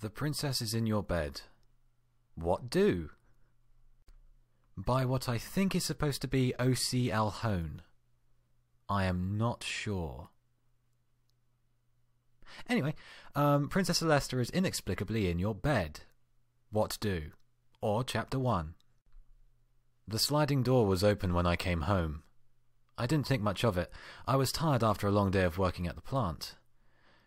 The princess is in your bed. What do? By what I think is supposed to be ocalhoum. I am not sure. Anyway, Princess Celestia is inexplicably in your bed. What do? Or Chapter 1. The sliding door was open when I came home. I didn't think much of it. I was tired after a long day of working at the plant.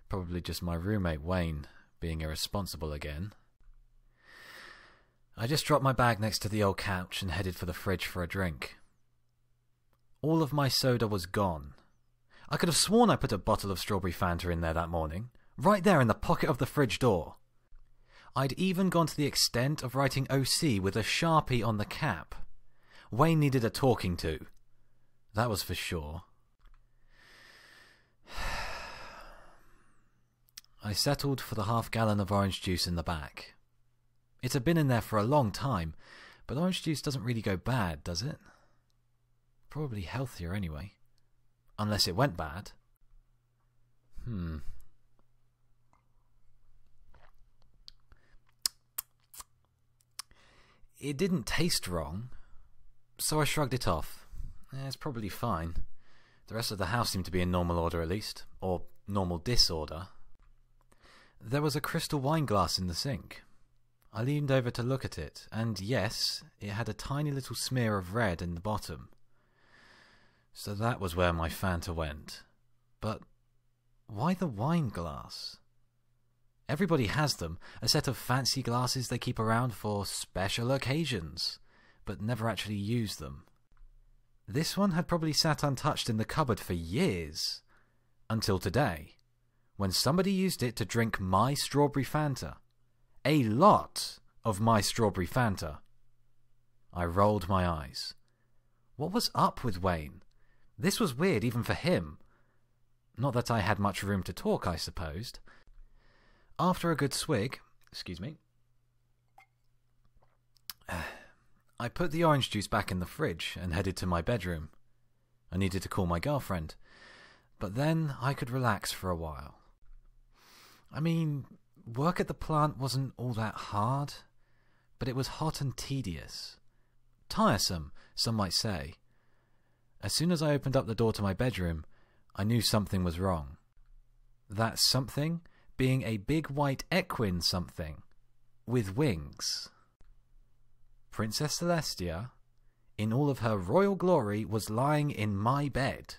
Probably just my roommate Wayne being irresponsible again. I just dropped my bag next to the old couch and headed for the fridge for a drink. All of my soda was gone. I could have sworn I put a bottle of strawberry Fanta in there that morning, right there in the pocket of the fridge door. I'd even gone to the extent of writing OC with a Sharpie on the cap. Wayne needed a talking to. That was for sure. I settled for the half-gallon of orange juice in the back. It had been in there for a long time, but orange juice doesn't really go bad, does it? Probably healthier anyway. Unless it went bad. It didn't taste wrong, so I shrugged it off. It's probably fine. The rest of the house seemed to be in normal order at least, or normal disorder. There was a crystal wine glass in the sink. I leaned over to look at it, and yes, it had a tiny little smear of red in the bottom. So that was where my Fanta went. But why the wine glass? Everybody has them, a set of fancy glasses they keep around for special occasions, but never actually use them. This one had probably sat untouched in the cupboard for years, until today, when somebody used it to drink my strawberry Fanta. A lot of my strawberry Fanta. I rolled my eyes. What was up with Wayne? This was weird even for him. Not that I had much room to talk, I supposed. After a good swig, I put the orange juice back in the fridge and headed to my bedroom. I needed to call my girlfriend, but then I could relax for a while. I mean, work at the plant wasn't all that hard, but it was hot and tedious. Tiresome, some might say. As soon as I opened up the door to my bedroom, I knew something was wrong. That something being a big white equine something, with wings. Princess Celestia, in all of her royal glory, was lying in my bed.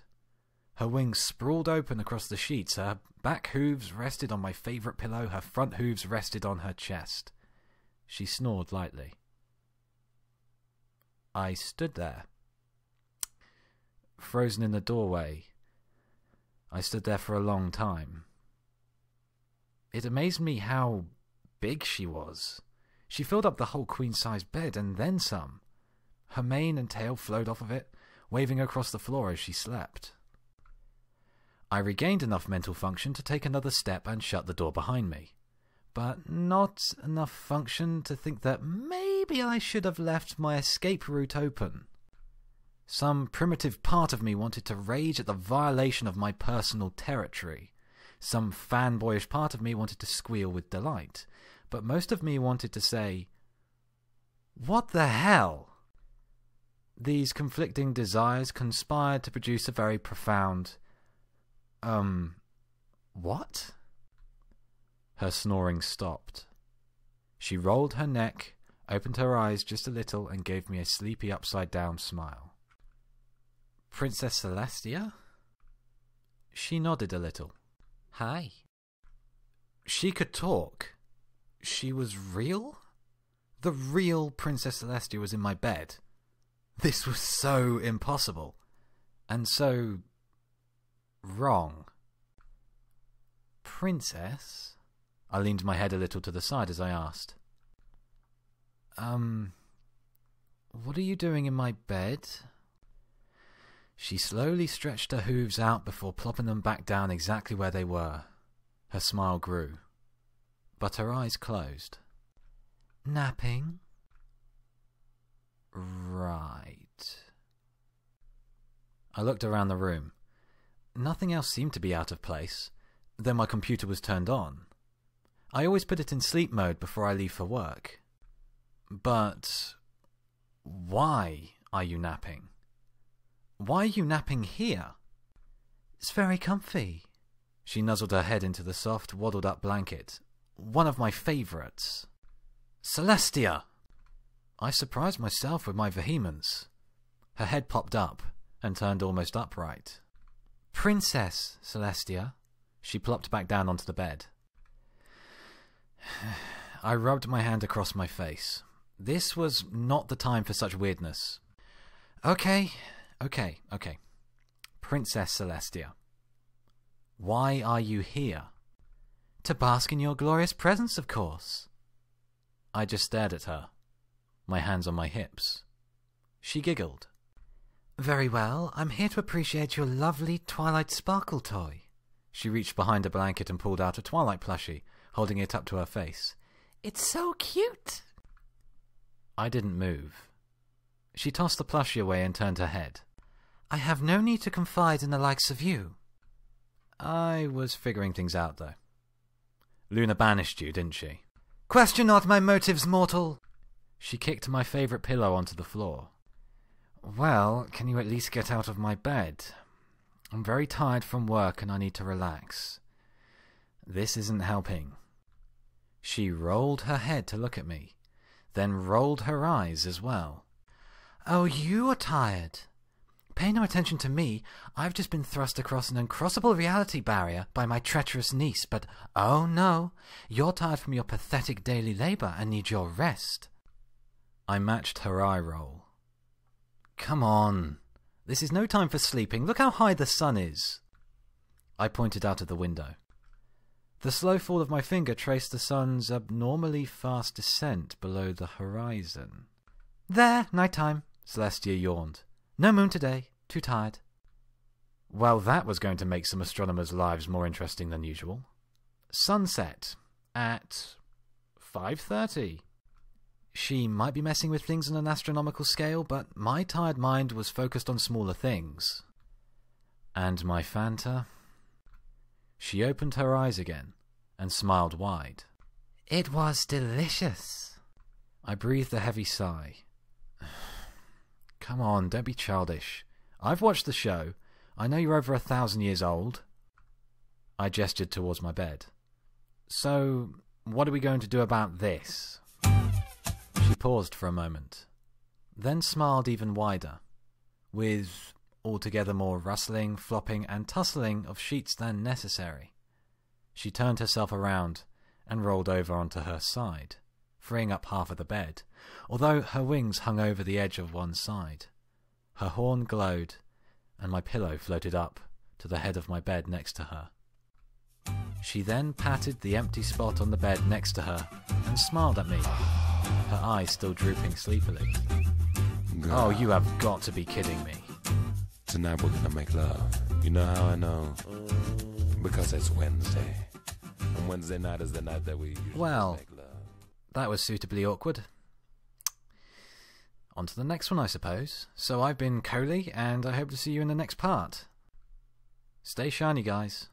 Her wings sprawled open across the sheets, her back hooves rested on my favourite pillow, her front hooves rested on her chest. She snored lightly. I stood there, frozen in the doorway. I stood there for a long time. It amazed me how big she was. She filled up the whole queen-size bed and then some. Her mane and tail flowed off of it, waving across the floor as she slept. I regained enough mental function to take another step and shut the door behind me, but not enough function to think that maybe I should have left my escape route open. Some primitive part of me wanted to rage at the violation of my personal territory. Some fanboyish part of me wanted to squeal with delight, but most of me wanted to say, "What the hell?" These conflicting desires conspired to produce a very profound, what? Her snoring stopped. She rolled her neck, opened her eyes just a little, and gave me a sleepy upside-down smile. Princess Celestia? She nodded a little. Hi. She could talk. She was real? The real Princess Celestia was in my bed. This was so impossible. And so wrong. Princess? I leaned my head a little to the side as I asked. What are you doing in my bed? She slowly stretched her hooves out before plopping them back down exactly where they were. Her smile grew, but her eyes closed. Napping? Right. I looked around the room. Nothing else seemed to be out of place, though my computer was turned on. I always put it in sleep mode before I leave for work. But why are you napping? Why are you napping here? It's very comfy. She nuzzled her head into the soft, waddled-up blanket. One of my favourites. Celestia! I surprised myself with my vehemence. Her head popped up and turned almost upright. Princess Celestia. She plopped back down onto the bed. I rubbed my hand across my face. This was not the time for such weirdness. Okay. Princess Celestia. Why are you here? To bask in your glorious presence, of course. I just stared at her, my hands on my hips. She giggled. Very well, I'm here to appreciate your lovely Twilight Sparkle toy. She reached behind a blanket and pulled out a Twilight plushie, holding it up to her face. It's so cute! I didn't move. She tossed the plushie away and turned her head. I have no need to confide in the likes of you. I was figuring things out, though. Luna banished you, didn't she? Question not my motives, mortal! She kicked my favourite pillow onto the floor. Well, can you at least get out of my bed? I'm very tired from work and I need to relax. This isn't helping. She rolled her head to look at me, then rolled her eyes as well. Oh, you are tired. Pay no attention to me. I've just been thrust across an uncrossable reality barrier by my treacherous niece, but oh no, you're tired from your pathetic daily labour and need your rest. I matched her eye roll. Come on. This is no time for sleeping. Look how high the sun is. I pointed out of the window. The slow fall of my finger traced the sun's abnormally fast descent below the horizon. There, night time, Celestia yawned. No moon today. Too tired. Well, that was going to make some astronomers' lives more interesting than usual. Sunset at 5:30. She might be messing with things on an astronomical scale, but my tired mind was focused on smaller things. And my Fanta? She opened her eyes again and smiled wide. It was delicious. I breathed a heavy sigh. Come on, don't be childish. I've watched the show. I know you're over 1,000 years old. I gestured towards my bed. So, what are we going to do about this? She paused for a moment, then smiled even wider, with altogether more rustling, flopping, and tussling of sheets than necessary. She turned herself around and rolled over onto her side, freeing up half of the bed, although her wings hung over the edge of one side. Her horn glowed, and my pillow floated up to the head of my bed next to her. She then patted the empty spot on the bed next to her and smiled at me, her eyes still drooping sleepily. Girl, oh, you have got to be kidding me. Tonight we're gonna make love. You know how I know? Because it's Wednesday. And Wednesday night is the night that we usually make love. That was suitably awkward. On to the next one, I suppose. So I've been Coley, and I hope to see you in the next part. Stay shiny, guys.